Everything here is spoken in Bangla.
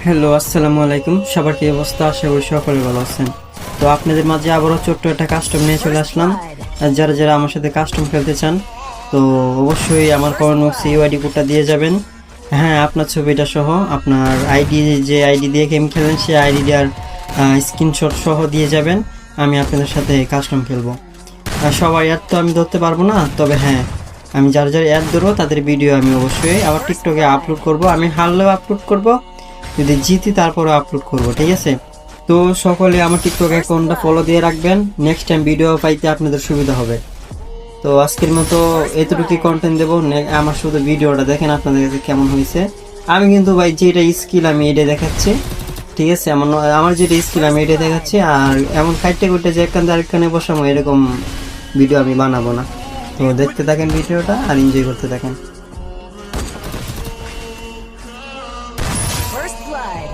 হ্যালো, আসসালামু আলাইকুম। সবার কি অবস্থা? আশা করি সকলে ভালো আছেন। তো আপনাদের মাঝে আবারও ছোট্ট একটা কাস্টম নিয়ে চলে আসলাম। আর যারা যারা আমার সাথে কাস্টম খেলতে চান, তো অবশ্যই আমার কর্নক্স ইউআইডি কোডটা দিয়ে যাবেন। হ্যাঁ, আপনার ছবিটা সহ আপনার আইডি, যে আইডি দিয়ে গেম খেলেন সেই আইডিটার স্ক্রিনশট সহ দিয়ে যাবেন। আমি আপনাদের সাথে কাস্টম খেলবো। আর সবার অ্যাড তো আমি ধরতে পারবো না, তবে হ্যাঁ, আমি যারা যারা অ্যাড ধরবো তাদের ভিডিও আমি অবশ্যই আবার টিকটকে আপলোড করব। আমি হারলেও আপলোড করব, যদি জিতি তারপরে আপলোড করব, ঠিক আছে? তো সকলে আমার টিকটক অ্যাকাউন্টটা ফলো দিয়ে রাখবেন, নেক্সট টাইম ভিডিও পাইতে আপনাদের সুবিধা হবে। তো আজকের মতো এতটুকুই কন্টেন্ট দেবো। আমার শুধু ভিডিওটা দেখেন আপনাদের কাছে কেমন হয়েছে। আমি কিন্তু ভাই যেটা স্কিল আমি এটা দেখাচ্ছি, ঠিক আছে? আমার যেটা স্কিল আমি এটা দেখাচ্ছি। আর এমন কাইটে কুইটে যে একখান আরেকখানে বসাবো এরকম ভিডিও আমি বানাবো না। তো দেখতে থাকেন ভিডিওটা আর এনজয় করতে থাকেন। First blood.